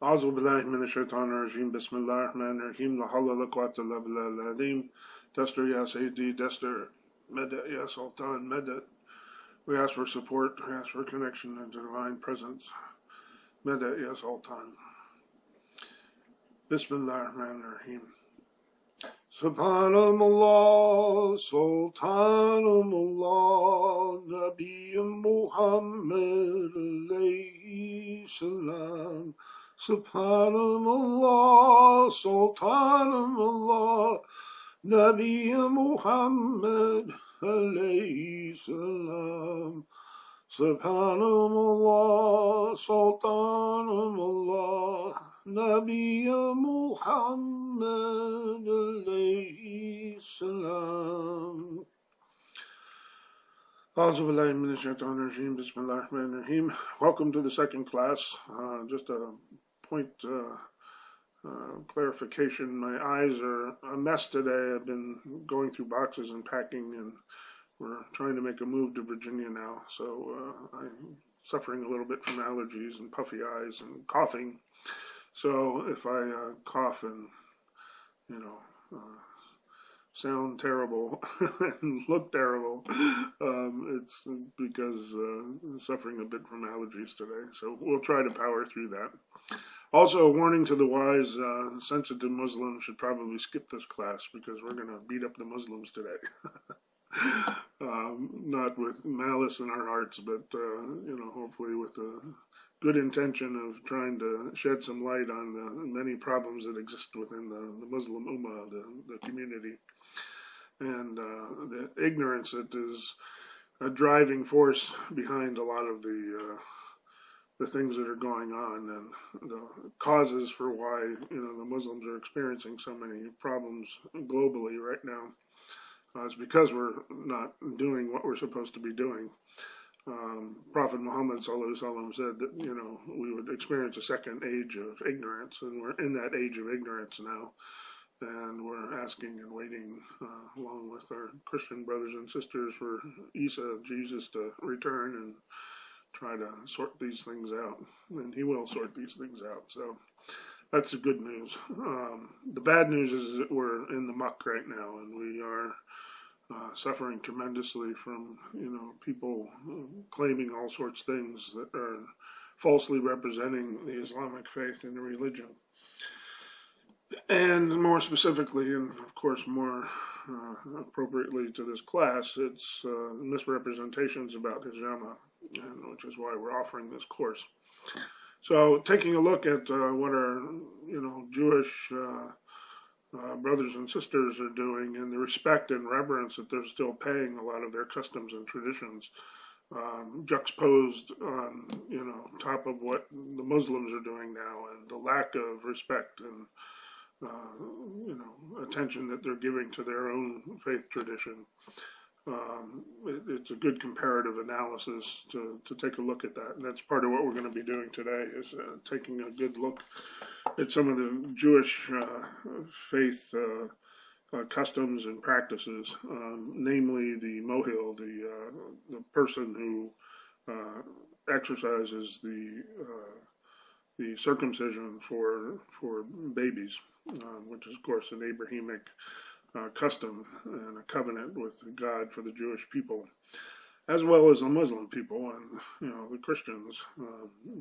أعوذ بالله من الشيطان الرجيم بسم الله الرحمن الرحيم لا حول ولا قوة إلا بالله العظيم Tester Ya Sayyidi, Tester Medet Ya Sultan Medet. We ask for support, we ask for connection into divine presence. Medet Ya Sultan. Bismillah ar-Rahman ar-Rahim. Subhanallah, Sultanallah, Nabi Muhammad alayhi salam. Subhanallah, Sultanallah, Nabi Muhammad alayhi salam. Subhanallah, Sultanallah, Nabi Muhammad alayhi salam. A'udhu billahi minash shaitanir rajim. Bismillahir rahmanir rahim. Welcome to the second class. Just a point clarification. My eyes are a mess today. I've been going through boxes and packing, and we're trying to make a move to Virginia now. So I'm suffering a little bit from allergies and puffy eyes and coughing. So if I cough and, sound terrible and look terrible, it's because I'm suffering a bit from allergies today. So we'll try to power through that. Also, a warning to the wise, sensitive Muslims should probably skip this class because we're going to beat up the Muslims today. Not with malice in our hearts, but, hopefully with a good intention of trying to shed some light on the many problems that exist within the Muslim Ummah, the community, and the ignorance that is a driving force behind a lot of the things that are going on, and the causes for why the Muslims are experiencing so many problems globally right now. It's because we're not doing what we're supposed to be doing. Prophet Muhammad ﷺ said that we would experience a second age of ignorance, and we're in that age of ignorance now, and we're asking and waiting along with our Christian brothers and sisters for Isa, Jesus, to return and try to sort these things out, and he will sort these things out. So that's the good news. The bad news is that we're in the muck right now, and we are suffering tremendously from people claiming all sorts of things that are falsely representing the Islamic faith and the religion. And more specifically, and of course more appropriately to this class, it's misrepresentations about hijama, and which is why we're offering this course. So taking a look at what our Jewish brothers and sisters are doing, and the respect and reverence that they're still paying a lot of their customs and traditions, juxtaposed on top of what the Muslims are doing now, and the lack of respect and attention that they're giving to their own faith tradition. It's a good comparative analysis to take a look at that, and that's part of what we're going to be doing today, is taking a good look at some of the Jewish faith customs and practices, namely the mohil, the person who exercises the circumcision for babies, which is of course an Abrahamic custom and a covenant with God for the Jewish people, as well as the Muslim people and the Christians.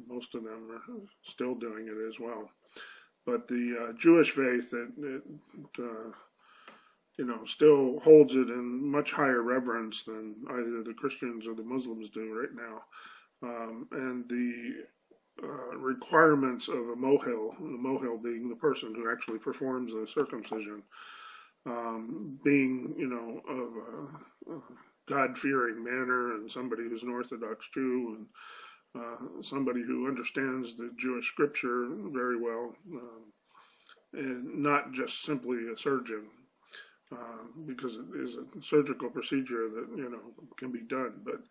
Most of them are still doing it as well. But the Jewish faith, it still holds it in much higher reverence than either the Christians or the Muslims do right now. And the requirements of a mohil, the mohil being the person who actually performs the circumcision, being, of a God-fearing manner, and somebody who's an Orthodox Jew, and somebody who understands the Jewish scripture very well, and not just simply a surgeon, because it is a surgical procedure that, can be done, but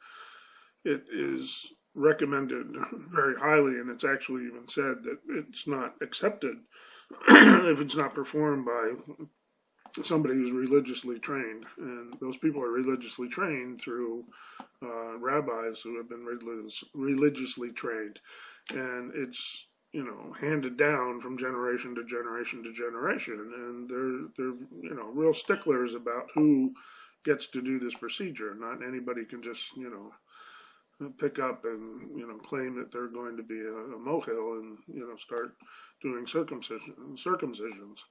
it is recommended very highly, and it's actually even said that it's not accepted if it's not performed by somebody who's religiously trained, and those people are religiously trained through rabbis who have been religiously trained, and it's handed down from generation to generation to generation, and they're real sticklers about who gets to do this procedure. Not anybody can just pick up and claim that they're going to be a mohel and start doing circumcisions.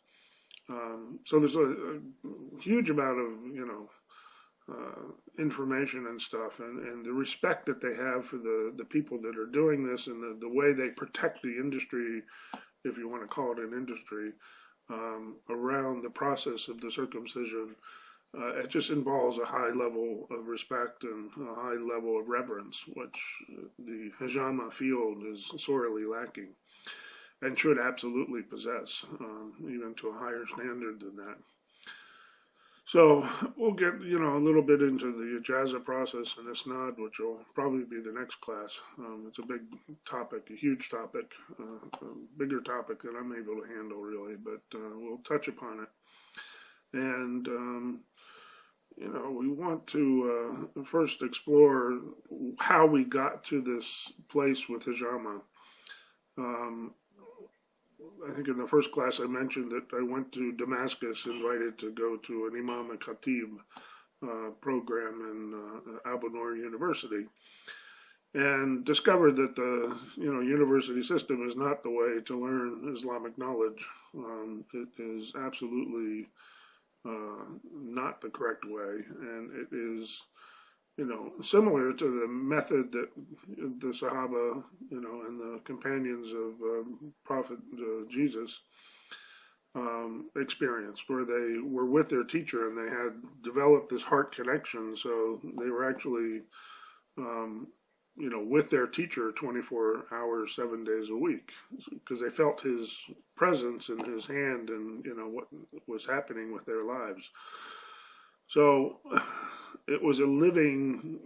So there's a huge amount of information and stuff, and the respect that they have for the people that are doing this, and the way they protect the industry, if you want to call it an industry, around the process of the circumcision. It just involves a high level of respect and a high level of reverence, which the hijama field is sorely lacking and should absolutely possess, even to a higher standard than that. So we'll get, a little bit into the ijaza process and isnad, which will probably be the next class. It's a big topic, a huge topic, a bigger topic than I'm able to handle really, but we'll touch upon it. And we want to first explore how we got to this place with hijama. I think in the first class I mentioned that I went to Damascus, invited to go to an Imam and Khatib program in Abu Nur University, and discovered that the university system is not the way to learn Islamic knowledge. It is absolutely not the correct way, and it is similar to the method that the Sahaba, and the companions of Prophet Jesus experienced, where they were with their teacher and they had developed this heart connection. So they were actually, with their teacher 24 hours, 7 days a week, because they felt his presence and his hand and, what was happening with their lives. So it was a living,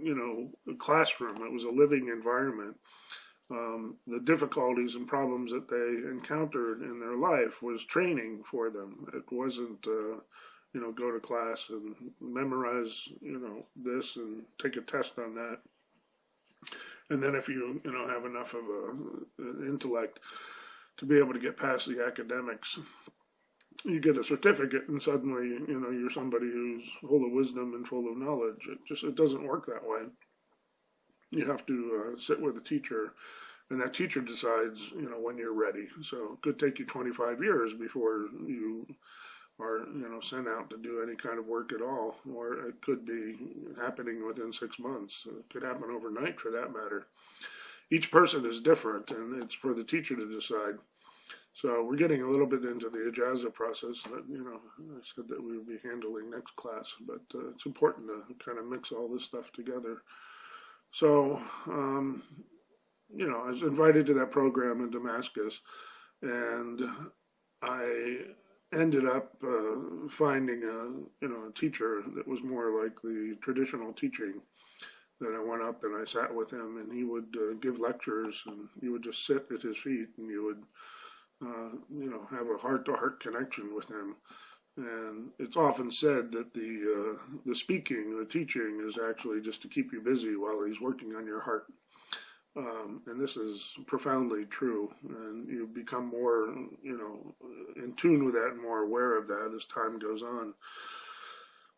classroom. It was a living environment. The difficulties and problems that they encountered in their life was training for them. It wasn't, go to class and memorize, this and take a test on that. And then if you, have enough of an intellect to be able to get past the academics, you get a certificate and suddenly, you're somebody who's full of wisdom and full of knowledge. It doesn't work that way. You have to sit with a teacher, and that teacher decides, when you're ready. So it could take you 25 years before you are, sent out to do any kind of work at all, or it could be happening within 6 months. It could happen overnight for that matter. Each person is different, and it's for the teacher to decide. So we're getting a little bit into the ijaza process that, I said that we would be handling next class, but it's important to kind of mix all this stuff together. So, I was invited to that program in Damascus, and I ended up finding a teacher that was more like the traditional teaching. Then I went up and I sat with him, and he would give lectures, and you would just sit at his feet, and you would have a heart-to-heart connection with him. And it's often said that the speaking, the teaching, is actually just to keep you busy while he's working on your heart. And this is profoundly true. And you become more, in tune with that and more aware of that as time goes on.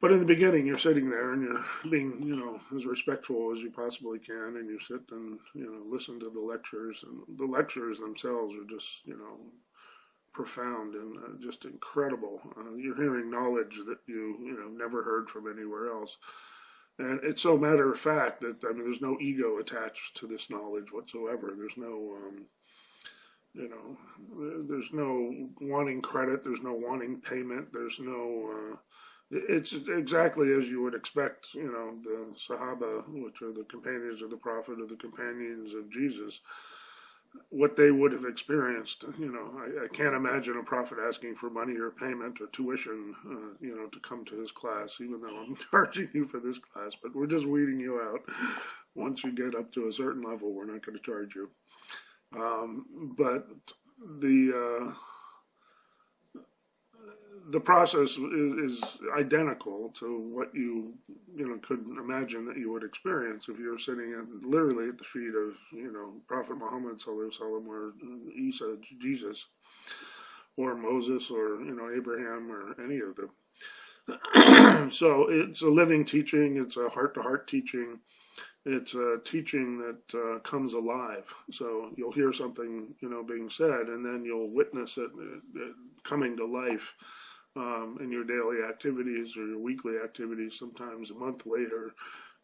But in the beginning, you're sitting there and you're being, as respectful as you possibly can, and you sit and, listen to the lectures. And the lectures themselves are just, profound and just incredible. You're hearing knowledge that you, never heard from anywhere else. And it's so matter of fact that, there's no ego attached to this knowledge whatsoever. There's no, there's no wanting credit. There's no wanting payment. There's no, it's exactly as you would expect, the Sahaba, which are the companions of the Prophet, or the companions of Jesus, what they would have experienced. I can't imagine a prophet asking for money or payment or tuition, to come to his class, even though I'm charging you for this class, but we're just weeding you out. Once you get up to a certain level, we're not going to charge you. But the process is identical to what you could imagine that you would experience if you were sitting literally at the feet of Prophet Muhammad sallallahu alaihi wasallam, or Isa, Jesus, or Moses, or Abraham, or any of them. So it's a living teaching. It's a heart-to-heart teaching. It's a teaching that comes alive. So you'll hear something, being said, and then you'll witness it coming to life in your daily activities or your weekly activities. Sometimes a month later,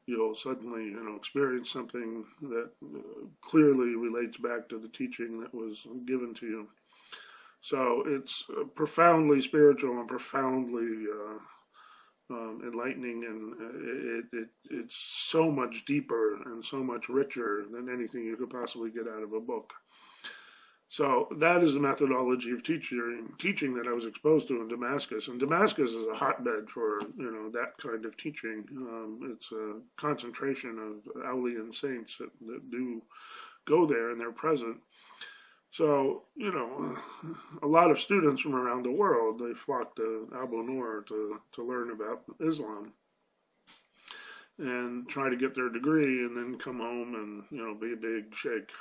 you'll suddenly, experience something that clearly relates back to the teaching that was given to you. So it's profoundly spiritual and profoundly enlightening, and it's so much deeper and so much richer than anything you could possibly get out of a book. So that is the methodology of teaching that I was exposed to in Damascus. And Damascus is a hotbed for that kind of teaching. It's a concentration of awliya and saints that do go there, and they're present. So, a lot of students from around the world, they flock to Abu Nur to learn about Islam and try to get their degree, and then come home and, be a big sheikh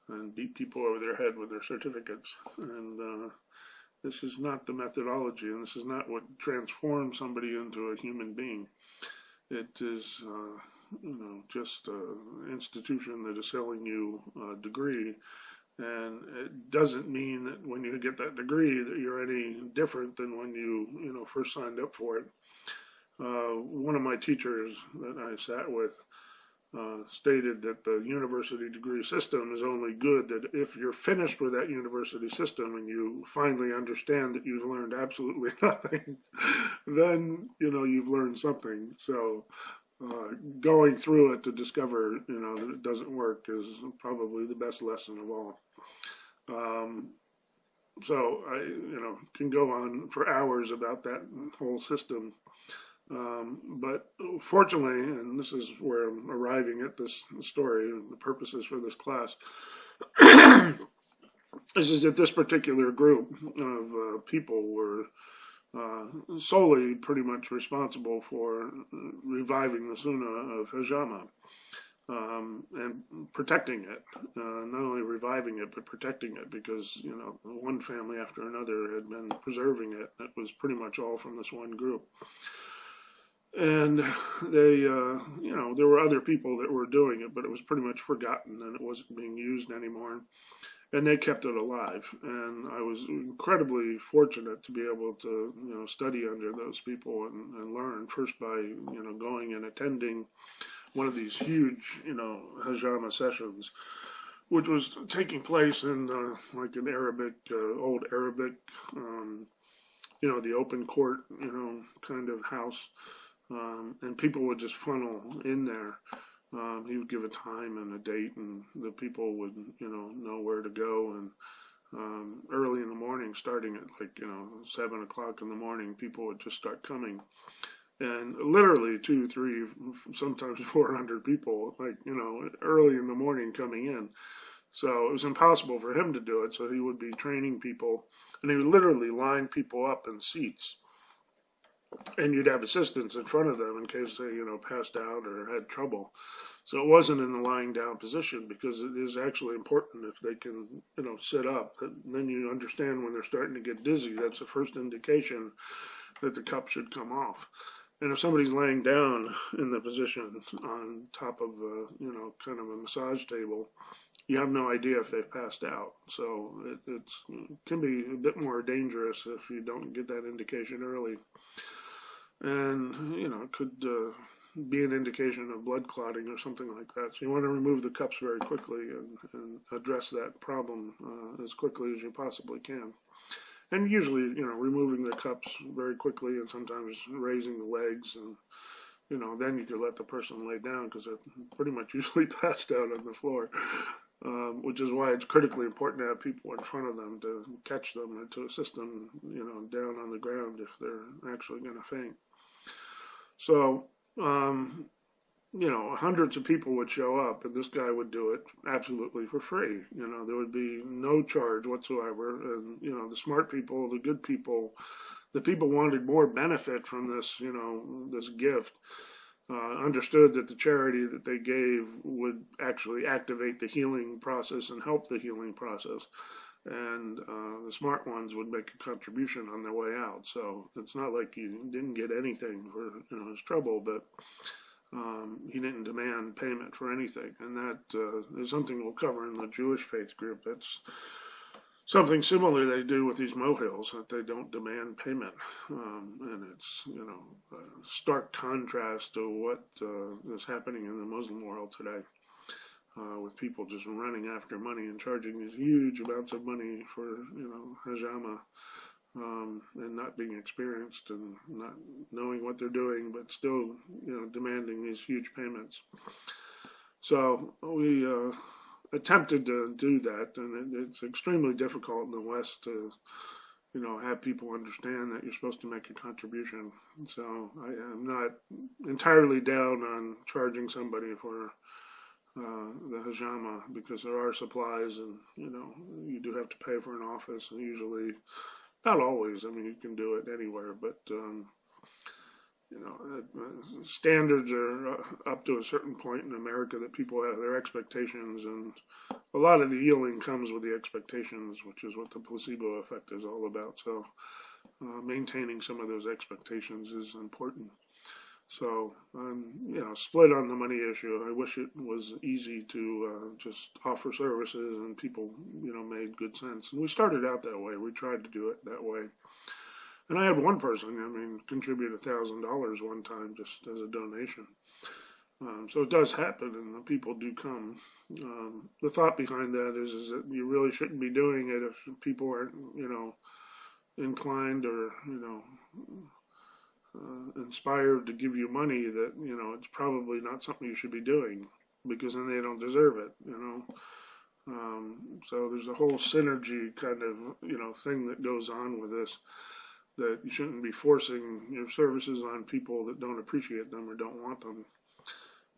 and beat people over their head with their certificates. And this is not the methodology, and this is not what transforms somebody into a human being. It is, just an institution that is selling you a degree. And it doesn't mean that when you get that degree that you're any different than when you first signed up for it. One of my teachers that I sat with stated that the university degree system is only good that if you're finished with that university system and you finally understand that you've learned absolutely nothing, then you've learned something. So going through it to discover, that it doesn't work is probably the best lesson of all. So I, can go on for hours about that whole system. But fortunately, and this is where I'm arriving at this story, the purposes for this class, is that this particular group of people were solely pretty much responsible for reviving the Sunnah of Hijama and protecting it, not only reviving it, but protecting it, because, one family after another had been preserving it. It was pretty much all from this one group. And they, there were other people that were doing it, but it was pretty much forgotten and it wasn't being used anymore. And they kept it alive. And I was incredibly fortunate to be able to, study under those people and learn, first by, going and attending one of these huge, Hijama sessions, which was taking place in like an Arabic, old Arabic, the open court, kind of house. And people would just funnel in there. He would give a time and a date, and the people would, know where to go. And early in the morning, starting at 7 o'clock in the morning, people would just start coming. And literally 2, 3, sometimes 400 people, early in the morning coming in. So it was impossible for him to do it. So he would be training people, and he would literally line people up in seats. And you'd have assistants in front of them in case they, passed out or had trouble. So it wasn't in a lying down position, because it is actually important if they can, sit up. Then you understand when they're starting to get dizzy. That's the first indication that the cup should come off. And if somebody's laying down in the position on top of a, kind of a massage table, you have no idea if they've passed out. So it can be a bit more dangerous if you don't get that indication early. And, it could be an indication of blood clotting or something like that. So you want to remove the cups very quickly and address that problem as quickly as you possibly can. And usually, removing the cups very quickly and sometimes raising the legs, and, then you could let the person lay down, because they're pretty much usually passed out on the floor, which is why it's critically important to have people in front of them to catch them and to assist them, down on the ground if they're actually going to faint. So, hundreds of people would show up, and this guy would do it absolutely for free. There would be no charge whatsoever. And, the smart people, the good people, the people wanted more benefit from this, this gift. Understood that the charity that they gave would actually activate the healing process and help the healing process. And the smart ones would make a contribution on their way out. So it's not like he didn't get anything for his trouble, but he didn't demand payment for anything. And that is something we'll cover in the Jewish faith group. That's something similar they do with these mohels, that they don't demand payment. And it's, a stark contrast to what is happening in the Muslim world today, with people just running after money and charging these huge amounts of money for, hijama, and not being experienced and not knowing what they're doing, but still, demanding these huge payments. So we attempted to do that, and it's extremely difficult in the West to, have people understand that you're supposed to make a contribution. So I am not entirely down on charging somebody for the hijama, because there are supplies, and you do have to pay for an office, and usually, not always. I mean, you can do it anywhere, but standards are up to a certain point in America that people have their expectations, and a lot of the healing comes with the expectations, which is what the placebo effect is all about. So maintaining some of those expectations is important. So I'm, split on the money issue. I wish it was easy to just offer services and people, made good sense. And we started out that way. We tried to do it that way. And I had one person, contribute $1,000 one time just as a donation. So it does happen, and the people do come. The thought behind that is that you really shouldn't be doing it if people aren't, inclined or, inspired to give you money, that, it's probably not something you should be doing, because then they don't deserve it, So there's a whole synergy kind of, thing that goes on with this, that you shouldn't be forcing your services on people that don't appreciate them or don't want them.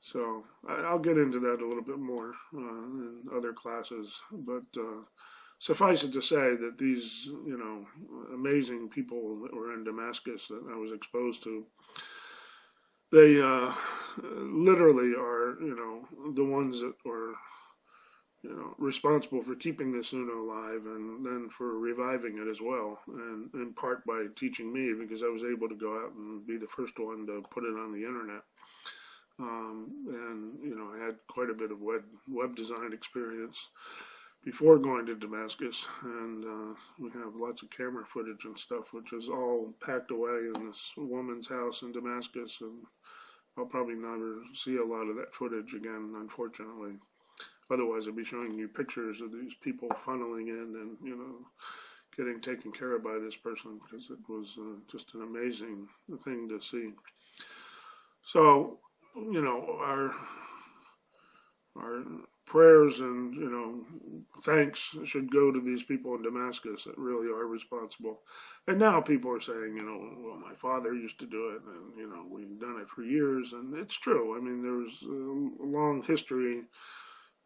So I'll get into that a little bit more in other classes, but suffice it to say that these, amazing people that were in Damascus that I was exposed to, they literally are, the ones that were, responsible for keeping this Uno alive, and then for reviving it as well, and in part by teaching me, because I was able to go out and be the first one to put it on the internet. And, I had quite a bit of web design experience before going to Damascus, and we have lots of camera footage and stuff, which is all packed away in this woman's house in Damascus, and I'll probably never see a lot of that footage again, unfortunately. Otherwise, I'd be showing you pictures of these people funneling in and, getting taken care of by this person, because it was just an amazing thing to see. So, our prayers and, thanks should go to these people in Damascus that really are responsible. And now people are saying, well, my father used to do it, and, we've done it for years. And it's true. I mean, there's a long history,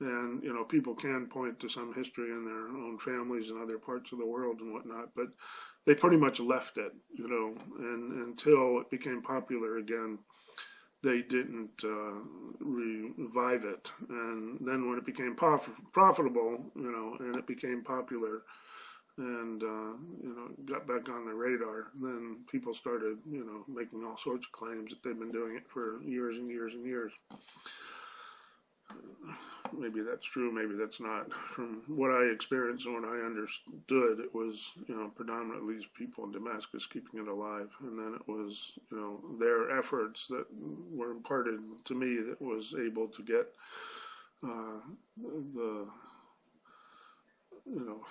and, people can point to some history in their own families and other parts of the world and whatnot, but they pretty much left it, and until it became popular again, they didn't revive it. And then when it became profitable, and it became popular, and, got back on the radar, then people started, making all sorts of claims that they've been doing it for years and years and years. Maybe that's true, maybe that's not. From what I experienced and what I understood, it was, predominantly people in Damascus keeping it alive. And then it was, their efforts that were imparted to me that was able to get the,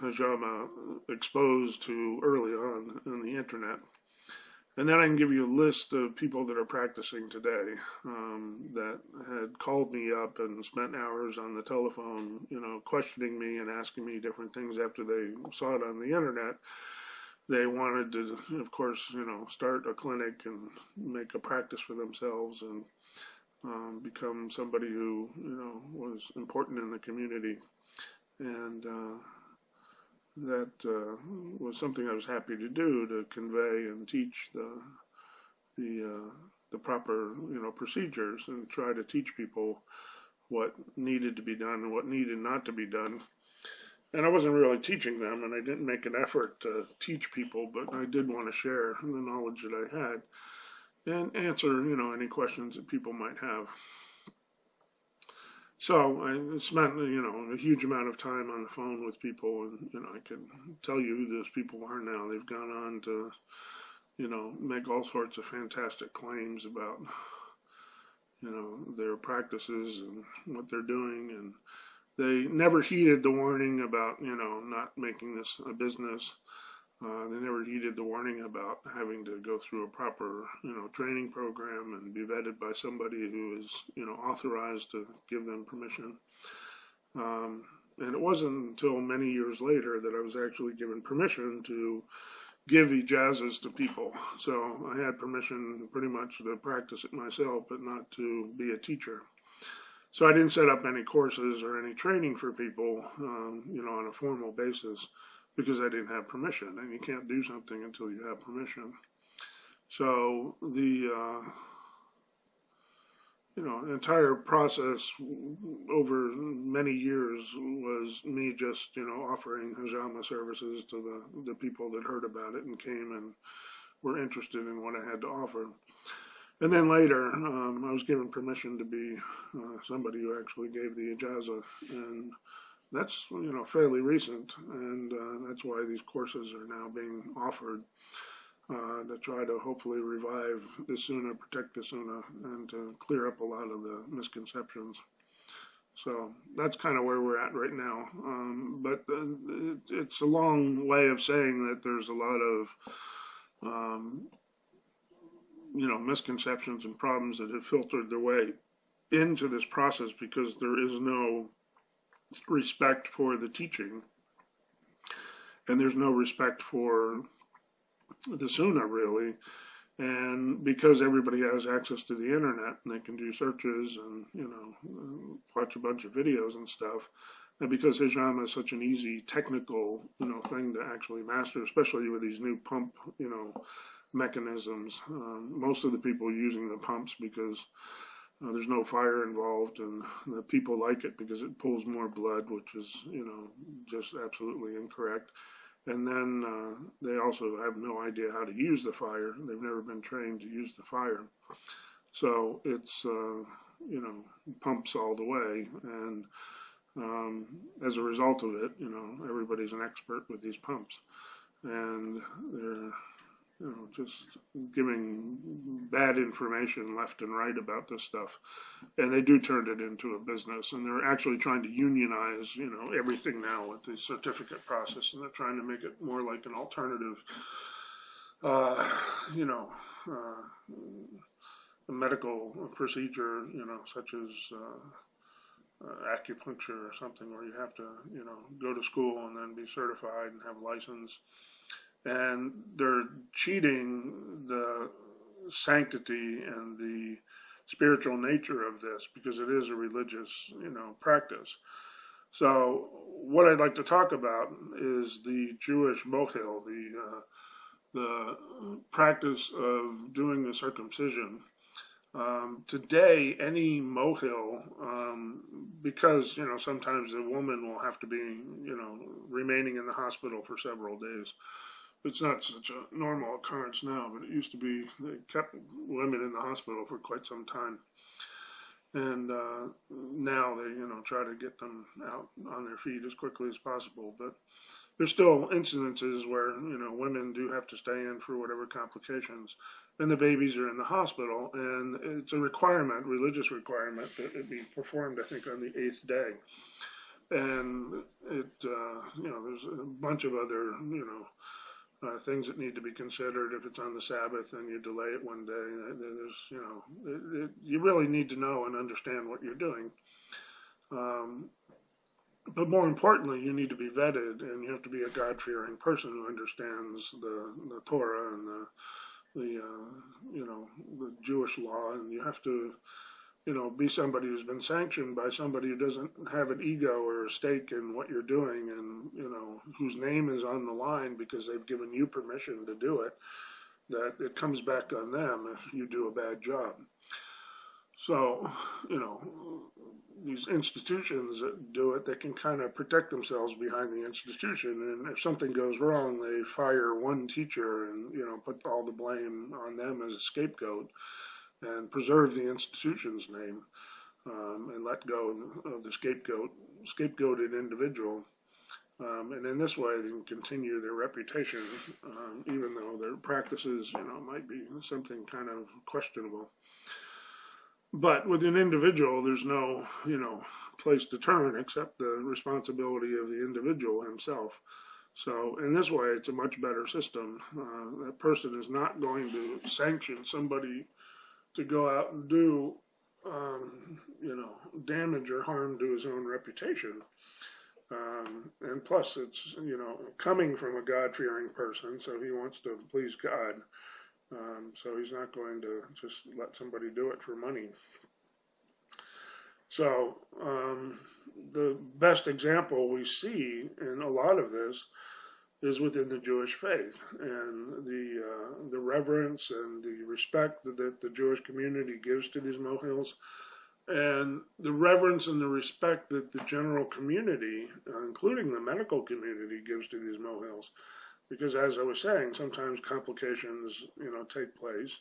hijama exposed to early on the internet. And then I can give you a list of people that are practicing today, that had called me up and spent hours on the telephone, questioning me and asking me different things after they saw it on the internet. They wanted to, of course, start a clinic and make a practice for themselves, and become somebody who, was important in the community. And was something I was happy to do, to convey and teach the proper procedures, and try to teach people what needed to be done and what needed not to be done. And I wasn't really teaching them, and I didn't make an effort to teach people, but I did want to share the knowledge that I had and answer, any questions that people might have. So I spent, a huge amount of time on the phone with people, and, I can tell you who those people are now. They've gone on to, make all sorts of fantastic claims about, their practices and what they're doing, and they never heeded the warning about, not making this a business. They never heeded the warning about having to go through a proper, training program and be vetted by somebody who is, authorized to give them permission. And it wasn't until many years later that I was actually given permission to give ijazas to people. So I had permission pretty much to practice it myself, but not to be a teacher. So I didn't set up any courses or any training for people, on a formal basis, because I didn't have permission, and you can't do something until you have permission. So the entire process over many years was me just offering hijama services to the people that heard about it and came and were interested in what I had to offer. And then later, I was given permission to be somebody who actually gave the ijaza, and that's fairly recent, and that's why these courses are now being offered to try to hopefully revive the Sunnah, protect the Sunnah, and to clear up a lot of the misconceptions. So that's kind of where we're at right now. But it's a long way of saying that there's a lot of misconceptions and problems that have filtered their way into this process, because there is no respect for the teaching, and there's no respect for the Sunnah, really. And because everybody has access to the internet and they can do searches and watch a bunch of videos and stuff, and because hijama is such an easy technical thing to actually master, especially with these new pump mechanisms, most of the people using the pumps because there's no fire involved, and the people like it because it pulls more blood, which is, just absolutely incorrect. And then they also have no idea how to use the fire. They've never been trained to use the fire. So it's, pumps all the way. And as a result of it, everybody's an expert with these pumps. And they're just giving bad information left and right about this stuff. And they do turn it into a business, and they're actually trying to unionize, everything now with the certificate process, and they're trying to make it more like an alternative, a medical procedure, such as acupuncture or something, where you have to, go to school and then be certified and have a license. And they're cheating the sanctity and the spiritual nature of this, because it is a religious, practice. So what I'd like to talk about is the Jewish mohel, the practice of doing the circumcision. Today, any mohel, because, sometimes a woman will have to be, remaining in the hospital for several days. It's not such a normal occurrence now, but it used to be. They kept women in the hospital for quite some time. And now they, try to get them out on their feet as quickly as possible. But there's still incidences where, women do have to stay in for whatever complications. And the babies are in the hospital, and it's a requirement, religious requirement, that it be performed, I think, on the 8th day. And it, there's a bunch of other, things that need to be considered. If it's on the Sabbath, then you delay it one day. There's, you really need to know and understand what you're doing. But more importantly, you need to be vetted, and you have to be a God-fearing person who understands the Torah and the Jewish law, and you have to be somebody who's been sanctioned by somebody who doesn't have an ego or a stake in what you're doing, and, whose name is on the line because they've given you permission to do it, that it comes back on them if you do a bad job. So, these institutions that do it, they can kind of protect themselves behind the institution. And if something goes wrong, they fire one teacher and, put all the blame on them as a scapegoat and preserve the institution's name, and let go of the scapegoated individual. And in this way, they can continue their reputation, even though their practices, might be something kind of questionable. But with an individual, there's no, place to turn except the responsibility of the individual himself. So in this way, it's a much better system. That person is not going to sanction somebody to go out and do, damage or harm to his own reputation. And plus, it's, coming from a God-fearing person, so he wants to please God. So he's not going to just let somebody do it for money. So the best example we see in a lot of this is within the Jewish faith, and the reverence and the respect that the Jewish community gives to these mohels, and the reverence and the respect that the general community, including the medical community, gives to these mohels. Because as I was saying, sometimes complications, take place,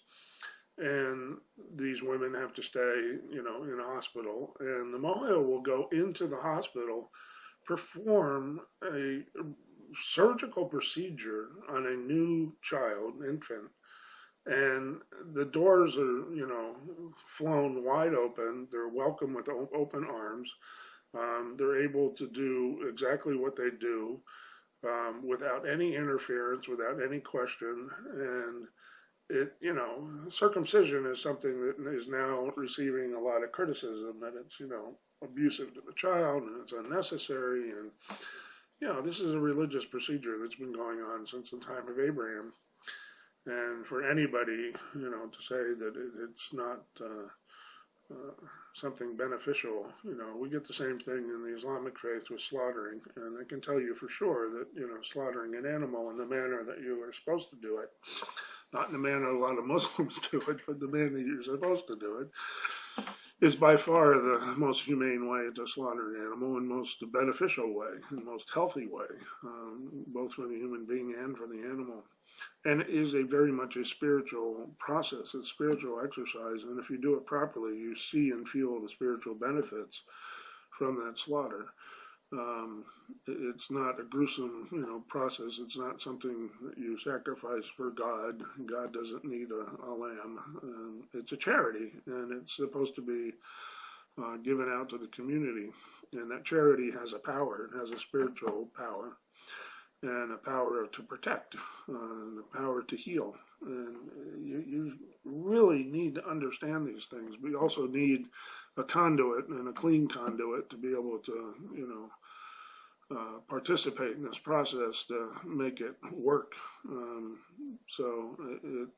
and these women have to stay, in a hospital, and the mohel will go into the hospital, perform a surgical procedure on a new child, infant, and the doors are, flown wide open. They're welcome with open arms. They're able to do exactly what they do, without any interference, without any question. And it, circumcision is something that is now receiving a lot of criticism, that it's, abusive to the child and it's unnecessary. And, this is a religious procedure that's been going on since the time of Abraham. And for anybody, to say that it's not something beneficial, we get the same thing in the Islamic faith with slaughtering. And I can tell you for sure that, slaughtering an animal in the manner that you are supposed to do it, not in the manner a lot of Muslims do it, but the manner you're supposed to do it, is by far the most humane way to slaughter an animal, and most beneficial way, and most healthy way, both for the human being and for the animal. And it is very much a spiritual process, it's spiritual exercise, and if you do it properly, you see and feel the spiritual benefits from that slaughter. It's not a gruesome, process. It's not something that you sacrifice for God. God doesn't need a lamb. It's a charity, and it's supposed to be given out to the community. And that charity has a power. It has a spiritual power, and a power to protect, and a power to heal. And you really need to understand these things. We also need a conduit, and a clean conduit, to be able to, participate in this process to make it work. So it,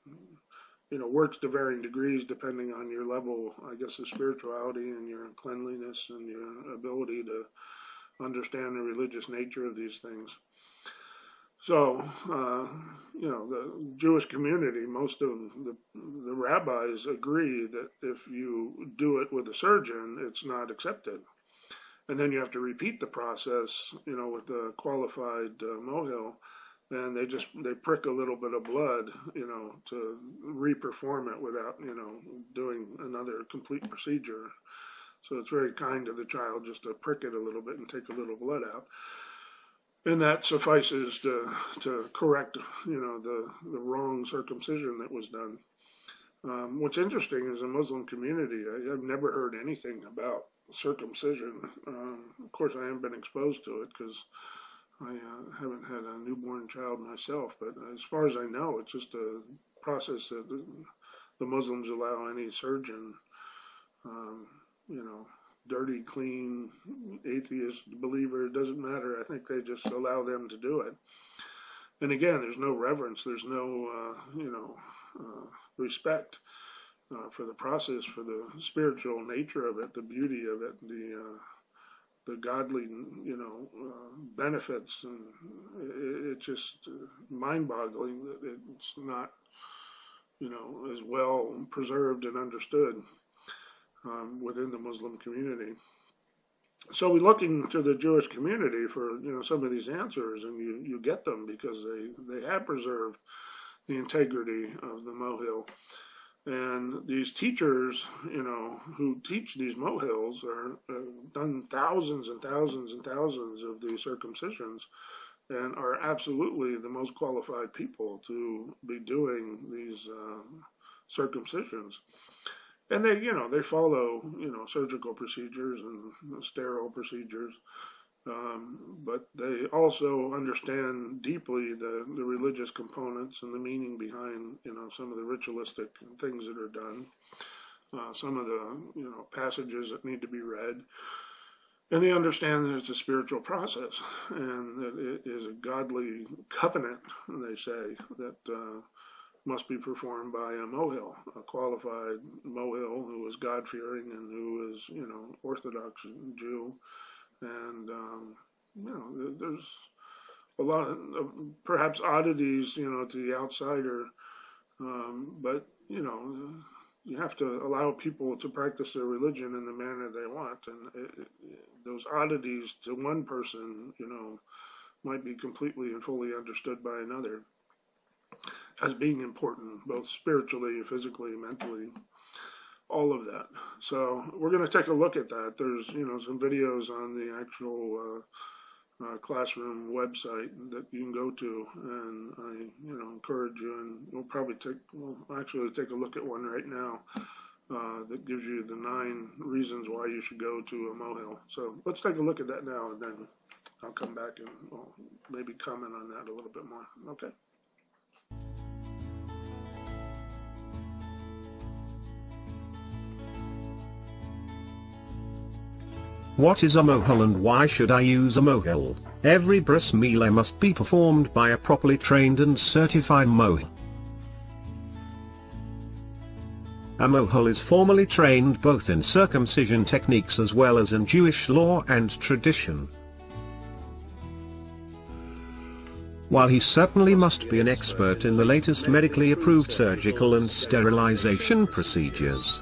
works to varying degrees depending on your level, I guess, of spirituality and your cleanliness and your ability to understand the religious nature of these things. So, the Jewish community, most of the rabbis agree that if you do it with a surgeon, it's not accepted. And then you have to repeat the process, with a qualified mohel, and they prick a little bit of blood, to re-perform it without, doing another complete procedure. So it's very kind of the child just to prick it a little bit and take a little blood out. And that suffices to correct, the wrong circumcision that was done. What's interesting is the Muslim community, I've never heard anything about circumcision. Of course, I haven't been exposed to it because I haven't had a newborn child myself. But as far as I know, it's just a process that the Muslims allow any surgeon, dirty, clean, atheist, believer, it doesn't matter. I think they just allow them to do it. And again, there's no reverence, there's no, respect. for the process, for the spiritual nature of it, the beauty of it, the godly, benefits, and it's just mind-boggling that it's not, as well preserved and understood within the Muslim community. So we're looking to the Jewish community for some of these answers, and you get them because they have preserved the integrity of the mohel. And these teachers, who teach these mohels are done thousands and thousands and thousands of these circumcisions, and are absolutely the most qualified people to be doing these circumcisions. And they follow, surgical procedures and sterile procedures, but they also understand deeply the religious components and the meaning behind, some of the ritualistic things that are done, some of the, passages that need to be read. And they understand that it's a spiritual process and that it is a godly covenant, they say, that must be performed by a mohel, a qualified mohel who is God-fearing and who is, Orthodox Jew. And, there's a lot of perhaps oddities, to the outsider, but, you have to allow people to practice their religion in the manner they want. And those oddities to one person, might be completely and fully understood by another as being important, both spiritually, physically, mentally, all of that. So we're going to take a look at that. There's, some videos on the actual classroom website that you can go to, and I, encourage you, and we'll actually take a look at one right now that gives you the 9 reasons why you should go to a mohel. So let's take a look at that now, and then I'll come back and maybe comment on that a little bit more. Okay. What is a mohel and why should I use a mohel? Every bris milah must be performed by a properly trained and certified mohel. A mohel is formally trained both in circumcision techniques as well as in Jewish law and tradition. While he certainly must be an expert in the latest medically approved surgical and sterilization procedures,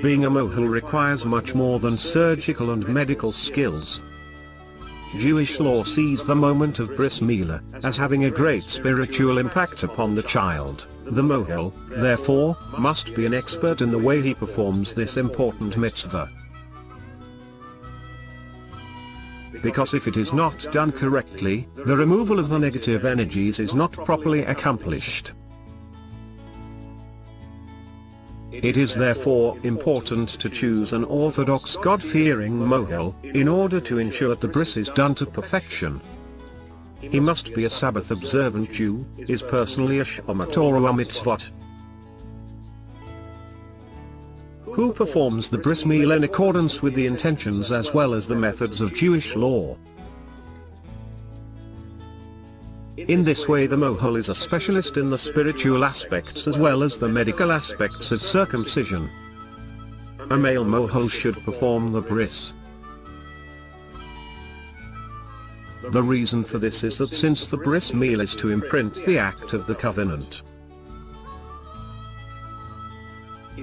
being a mohel requires much more than surgical and medical skills. Jewish law sees the moment of bris milah as having a great spiritual impact upon the child. The mohel, therefore, must be an expert in the way he performs this important mitzvah. Because if it is not done correctly, the removal of the negative energies is not properly accomplished. It is therefore important to choose an orthodox God-fearing mohel, in order to ensure the bris is done to perfection. He must be a Sabbath-observant Jew, is personally a Shomer Torah mitzvot, who performs the bris milah in accordance with the intentions as well as the methods of Jewish law. In this way the mohel is a specialist in the spiritual aspects as well as the medical aspects of circumcision. A male mohel should perform the bris. The reason for this is that since the bris milah is to imprint the act of the covenant,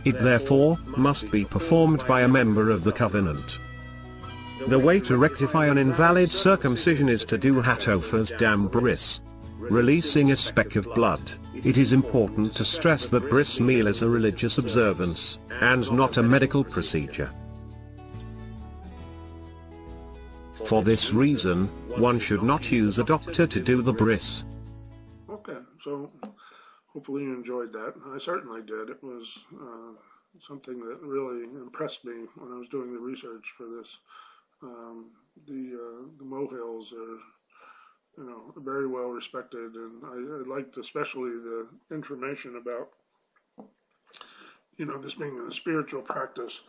it therefore must be performed by a member of the covenant. The way to rectify an invalid circumcision is to do hatophas dam bris, releasing a speck of blood. It is important to stress that bris milah is a religious observance, and not a medical procedure. For this reason, one should not use a doctor to do the bris. Okay, so hopefully you enjoyed that. I certainly did. It was something that really impressed me when I was doing the research for this. The mohels are, very well respected, and I liked especially the information about, this being a spiritual practice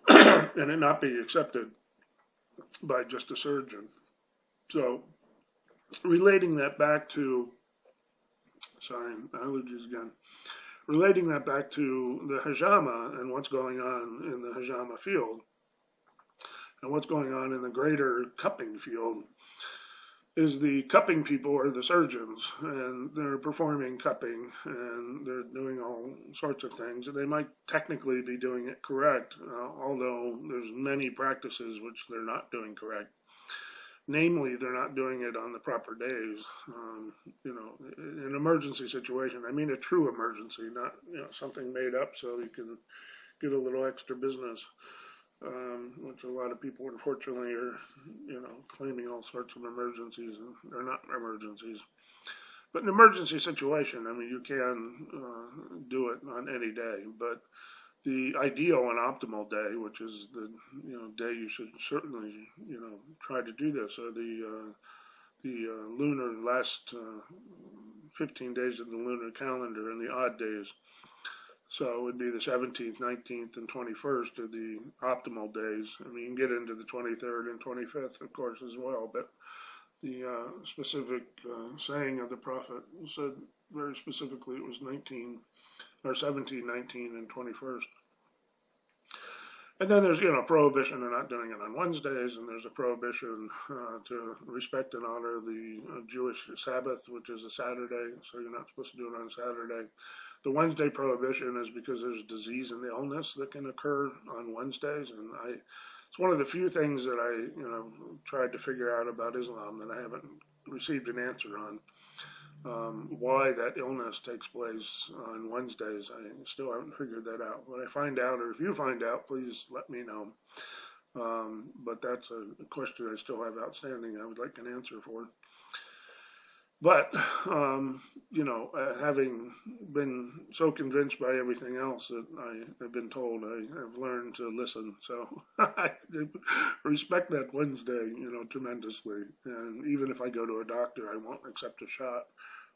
and it not be accepted by just a surgeon. So relating that back to Sorry, allergies again. Relating that back to the hijama and what's going on in the hijama field and what's going on in the greater cupping field is the cupping people are the surgeons, and they're performing cupping, and they're doing all sorts of things. They might technically be doing it correct, although there's many practices which they're not doing correct. Namely, they're not doing it on the proper days. An emergency situation, I mean a true emergency, not something made up so you can get a little extra business. Which a lot of people unfortunately are, claiming all sorts of emergencies, and they're not emergencies. But an emergency situation, I mean, you can do it on any day, but the ideal and optimal day, which is the day you should certainly try to do this, are the lunar last 15 days of the lunar calendar and the odd days. So it would be the 17th, 19th, and 21st are the optimal days. I mean, you can get into the 23rd and 25th, of course, as well. But the specific saying of the Prophet said very specifically it was 17, 19, and 21st. And then there's, prohibition of not doing it on Wednesdays, and there's a prohibition to respect and honor the Jewish Sabbath, which is a Saturday, so you're not supposed to do it on Saturday. The Wednesday prohibition is because there's disease and illness that can occur on Wednesdays, and it's one of the few things that I, tried to figure out about Islam that I haven't received an answer on. Why that illness takes place on Wednesdays, I still haven't figured that out. When I find out, or if you find out, please let me know. But that's a question I still have outstanding. I would like an answer for. But, having been so convinced by everything else that I have been told, I have learned to listen. So I respect that Wednesday, tremendously. And even if I go to a doctor, I won't accept a shot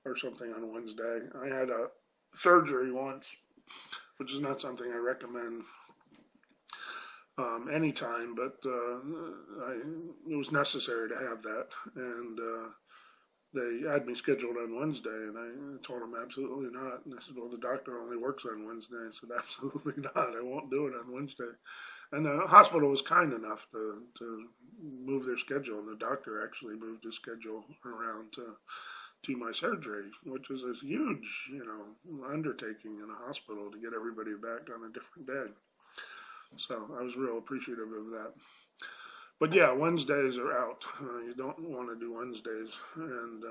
or something on Wednesday. I had a surgery once, which is not something I recommend anytime, but it was necessary to have that. And they had me scheduled on Wednesday, and I told them absolutely not. And they said, well, the doctor only works on Wednesday. I said, absolutely not. I won't do it on Wednesday. And the hospital was kind enough to move their schedule, and the doctor actually moved his schedule around to my surgery, which is a huge, undertaking in a hospital to get everybody back on a different day. So I was real appreciative of that. But yeah, Wednesdays are out. You don't want to do Wednesdays. And,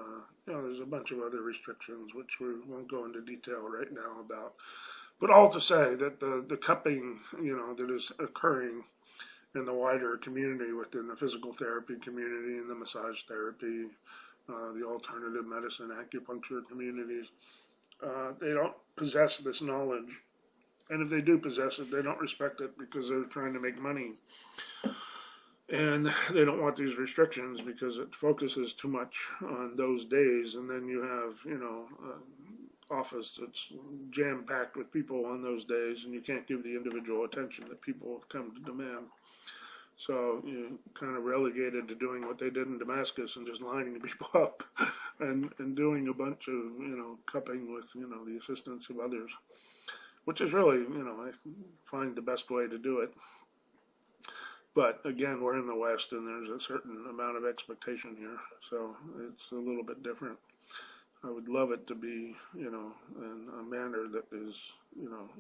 there's a bunch of other restrictions, which we won't go into detail right now about. But all to say that the cupping, that is occurring in the wider community within the physical therapy community and the massage therapy, the alternative medicine, acupuncture communities, they don't possess this knowledge. And if they do possess it, they don't respect it because they're trying to make money. And they don't want these restrictions because it focuses too much on those days. And then you have, office that's jam-packed with people on those days, and you can't give the individual attention that people have come to demand. So you're kind of relegated to doing what they did in Damascus and just lining people up and doing a bunch of, cupping with, the assistance of others, which is really, I find the best way to do it. But again, we're in the West, and there's a certain amount of expectation here, so it's a little bit different. I would love it to be, in a manner that is,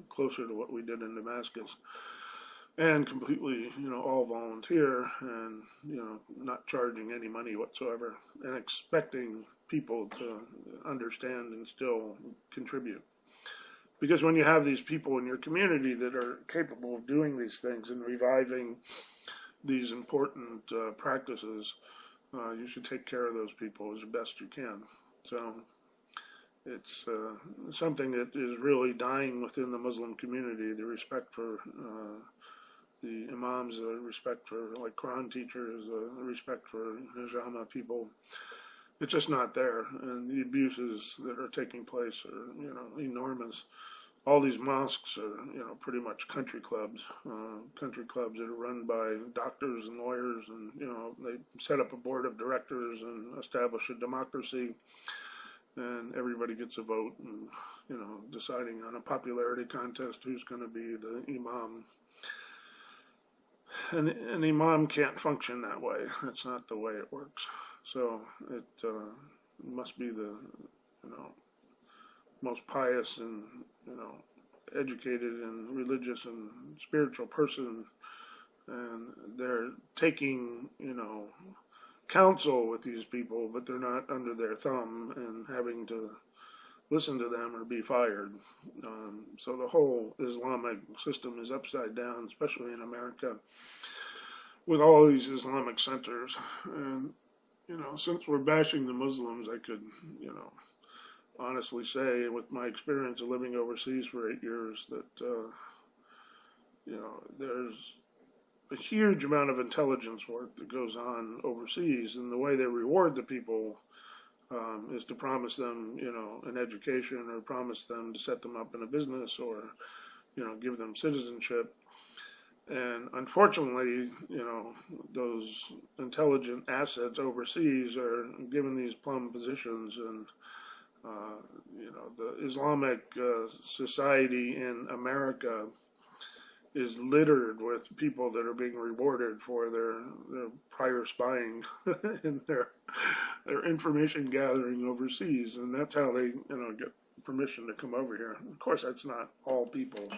closer to what we did in Damascus, and completely, all volunteer, and not charging any money whatsoever, and expecting people to understand and still contribute. Because when you have these people in your community that are capable of doing these things and reviving these important practices, you should take care of those people as best you can. So it's something that is really dying within the Muslim community, the respect for the imams, the respect for like Quran teachers, the respect for hijama people. It's just not there, and the abuses that are taking place are, enormous. All these mosques are, pretty much country clubs that are run by doctors and lawyers, and, they set up a board of directors and establish a democracy. and everybody gets a vote, and deciding on a popularity contest who's going to be the imam. And an imam can't function that way. That's not the way it works. So it must be the most pious and educated and religious and spiritual person, and they're taking counsel with these people, but they're not under their thumb and having to listen to them or be fired. So the whole Islamic system is upside down, especially in America, with all these Islamic centers. And since we're bashing the Muslims, I could honestly say, with my experience of living overseas for 8 years, that there's a huge amount of intelligence work that goes on overseas, and the way they reward the people is to promise them, an education, or promise them to set them up in a business, or give them citizenship. And unfortunately, those intelligent assets overseas are given these plum positions, and the Islamic society in America is littered with people that are being rewarded for their prior spying and their information gathering overseas, and that's how they get permission to come over here. Of course, that's not all people.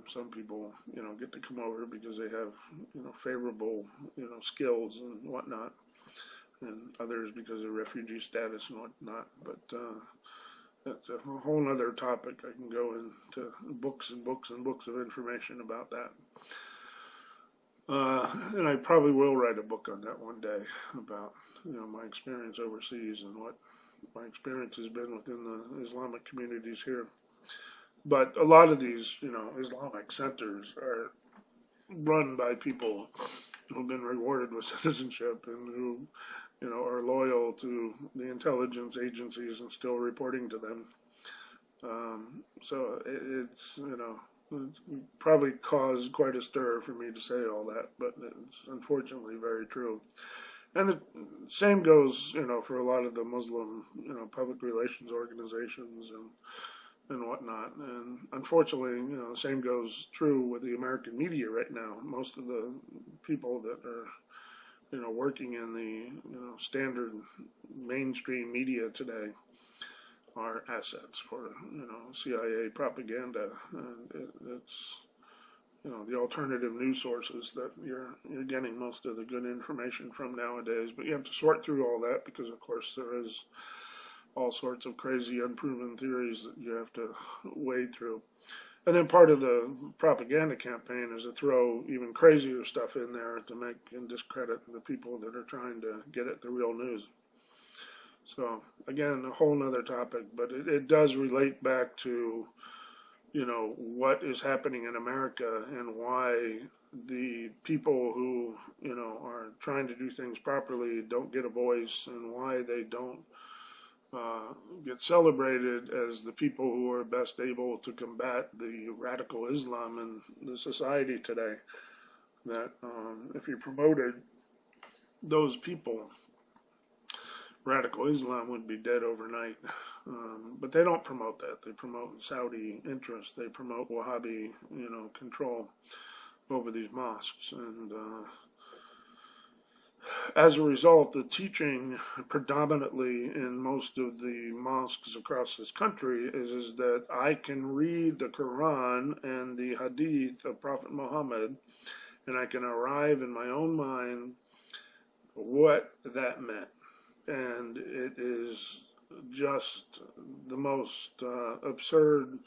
Some people get to come over because they have favorable skills and whatnot, and others because of refugee status and whatnot. But that's a whole other topic. I can go into books and books and books of information about that. And I probably will write a book on that one day about my experience overseas and what my experience has been within the Islamic communities here. But a lot of these Islamic centers are run by people who've been rewarded with citizenship and who are loyal to the intelligence agencies and still reporting to them. So it's probably caused quite a stir for me to say all that, but it's unfortunately very true. And the same goes, for a lot of the Muslim, public relations organizations and whatnot. And unfortunately, the same goes true with the American media right now. Most of the people that are working in the standard mainstream media today are assets for CIA propaganda, and it's the alternative news sources that you're getting most of the good information from nowadays. But you have to sort through all that because, of course, there is all sorts of crazy unproven theories that you have to wade through. And then part of the propaganda campaign is to throw even crazier stuff in there to make and discredit the people that are trying to get at the real news. So, again, a whole nother topic, but it does relate back to, what is happening in America and why the people who, are trying to do things properly don't get a voice, and why they don't get celebrated as the people who are best able to combat the radical Islam in the society today. That if you promoted those people, radical Islam would be dead overnight. But they don't promote that. They promote Saudi interests. They promote Wahhabi, control over these mosques. And as a result, the teaching predominantly in most of the mosques across this country is that I can read the Quran and the Hadith of Prophet Muhammad, and I can arrive in my own mind what that meant. And it is just the most absurd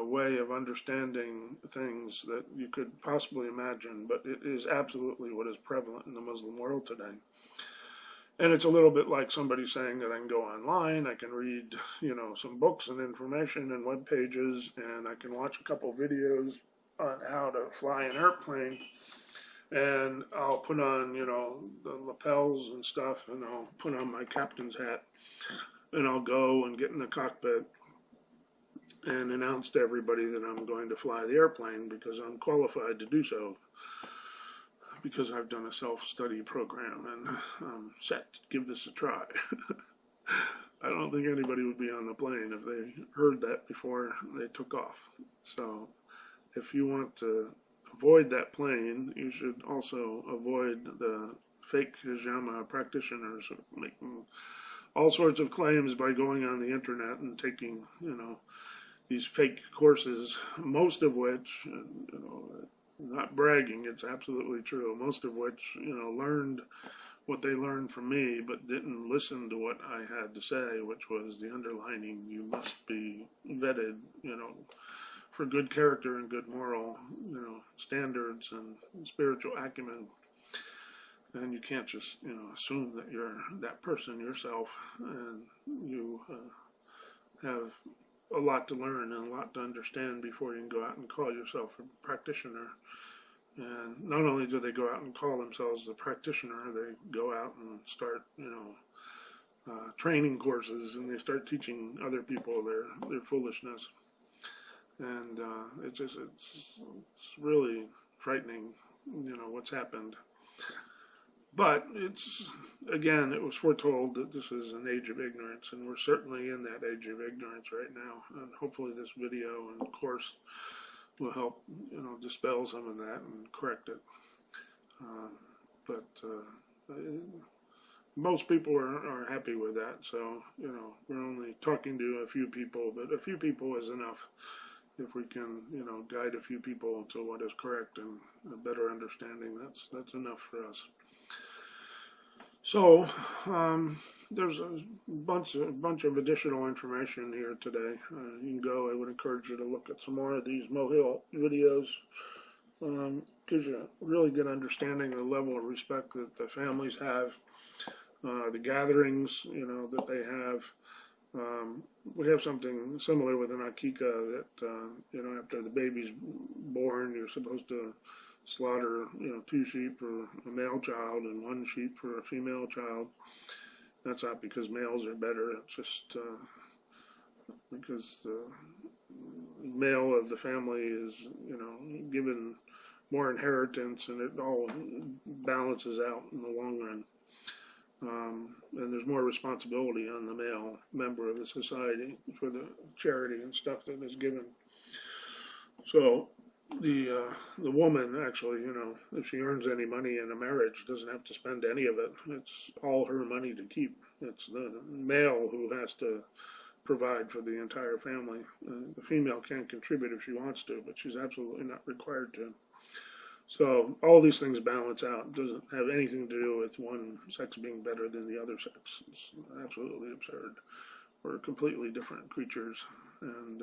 way of understanding things that you could possibly imagine, but it is absolutely what is prevalent in the Muslim world today. And it's a little bit like somebody saying that I can go online, I can read, some books and information and web pages, and I can watch a couple videos on how to fly an airplane, and I'll put on, the lapels and stuff, and I'll put on my captain's hat, and I'll go and get in the cockpit and announce to everybody that I'm going to fly the airplane because I'm qualified to do so, because I've done a self-study program and I'm set to give this a try. I don't think anybody would be on the plane if they heard that before they took off. So if you want to avoid that plane, you should also avoid the fake hijama practitioners making all sorts of claims by going on the internet and taking, these fake courses, most of which, not bragging, it's absolutely true, most of which, learned what they learned from me, but didn't listen to what I had to say, which was the underlining, you must be vetted, for good character and good moral, standards and spiritual acumen. And you can't just, assume that you're that person yourself, and you have a lot to learn and a lot to understand before you can go out and call yourself a practitioner. And not only do they go out and call themselves a practitioner, they go out and start, training courses, and they start teaching other people their foolishness. And it's really frightening, what's happened. But it was foretold that this is an age of ignorance, and we're certainly in that age of ignorance right now. And hopefully this video and course will help, dispel some of that and correct it. But most people are happy with that. So, we're only talking to a few people, but a few people is enough. If we can, guide a few people to what is correct and a better understanding, that's enough for us. So there's a bunch of additional information here today. You can go. I would encourage you to look at some more of these Mohill videos. Gives you a really good understanding of the level of respect that the families have, the gatherings, that they have. We have something similar with an akika that, after the baby's born, you're supposed to slaughter, 2 sheep for a male child and 1 sheep for a female child. That's not because males are better. It's just because the male of the family is, given more inheritance, and it all balances out in the long run. And there's more responsibility on the male member of the society for the charity and stuff that is given. So the woman actually, if she earns any money in a marriage, doesn't have to spend any of it. It's all her money to keep. It's the male who has to provide for the entire family. The female can contribute if she wants to, but she's absolutely not required to. So all these things balance out. It doesn't have anything to do with one sex being better than the other sex. It's absolutely absurd. We're completely different creatures and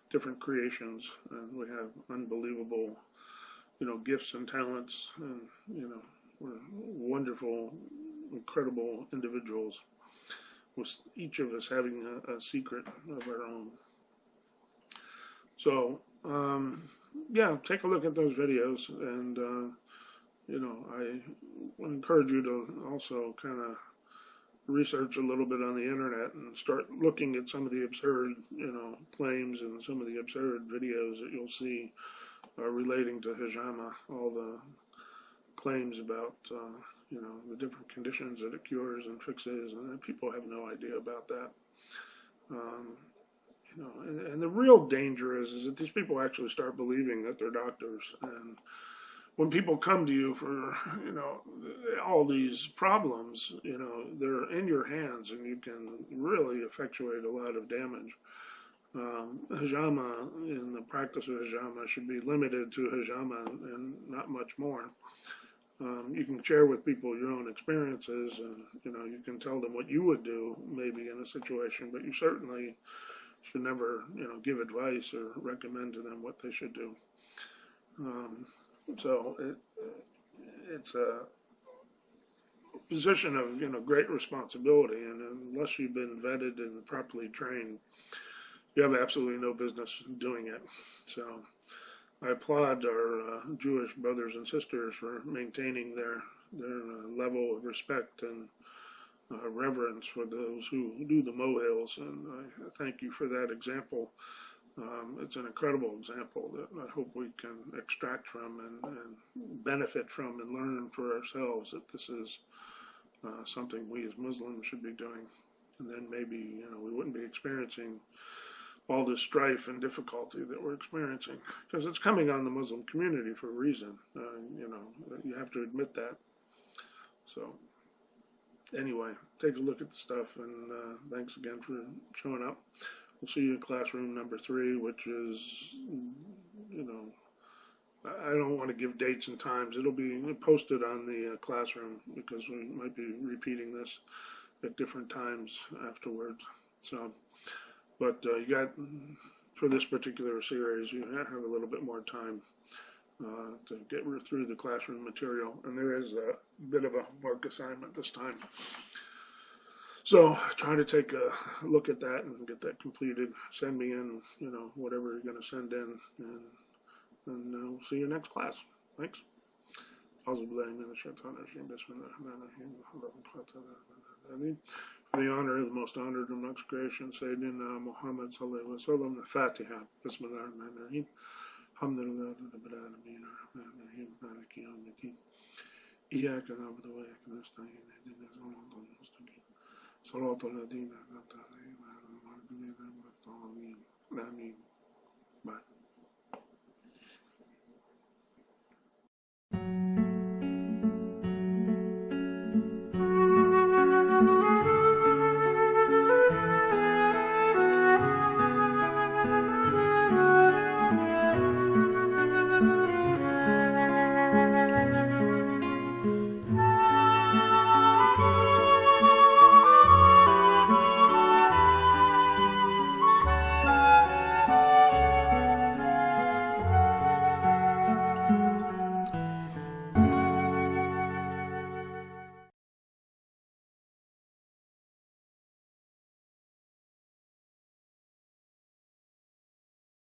different creations, and we have unbelievable, gifts and talents, and we're wonderful, incredible individuals, with each of us having a secret of our own. So take a look at those videos, and I would encourage you to also kind of research a little bit on the internet and start looking at some of the absurd, claims and some of the absurd videos that you'll see relating to hijama, all the claims about, the different conditions that it cures and fixes, and people have no idea about that. And the real danger is that these people actually start believing that they're doctors. And when people come to you for, all these problems, they're in your hands, and you can really effectuate a lot of damage. Hijama, in the practice of hijama, should be limited to hijama and not much more. You can share with people your own experiences, and, you can tell them what you would do maybe in a situation, but you certainly should never, give advice or recommend to them what they should do. So it's a position of, great responsibility, and unless you've been vetted and properly trained, you have absolutely no business doing it. So I applaud our Jewish brothers and sisters for maintaining their level of respect and reverence for those who do the mohels, and I thank you for that example. It's an incredible example that I hope we can extract from and benefit from and learn for ourselves, that this is something we as Muslims should be doing. And then maybe, you know, we wouldn't be experiencing all this strife and difficulty that we're experiencing, because it's coming on the Muslim community for a reason. You know, you have to admit that. So anyway, take a look at the stuff, and thanks again for showing up. We'll see you in classroom number 3, which is, you know, I don't want to give dates and times. It'll be posted on the classroom, because we might be repeating this at different times afterwards. So, but you got, for this particular series, you have a little bit more time to get through the classroom material, and there is a bit of a homework assignment this time. So try to take a look at that and get that completed. Send me in, you know, whatever you're going to send in, and we'll see you next class. Thanks. For the honor of the most honored amongst creation, Sayyidina Muhammad sallallahu alaihi wasallam, the Fatiha. Bismillahirrahmanirrahim. Alhamdulillah rabbil alamin, arrahmanirrahim, maliki yawmiddin. Iyyaka na'budu wa iyyaka nasta'in. Ihdinas siratal mustaqim. Siratal ladzina an'amta alaihim ghayril maghdubi alaihim waladdallin. Amin. Bye.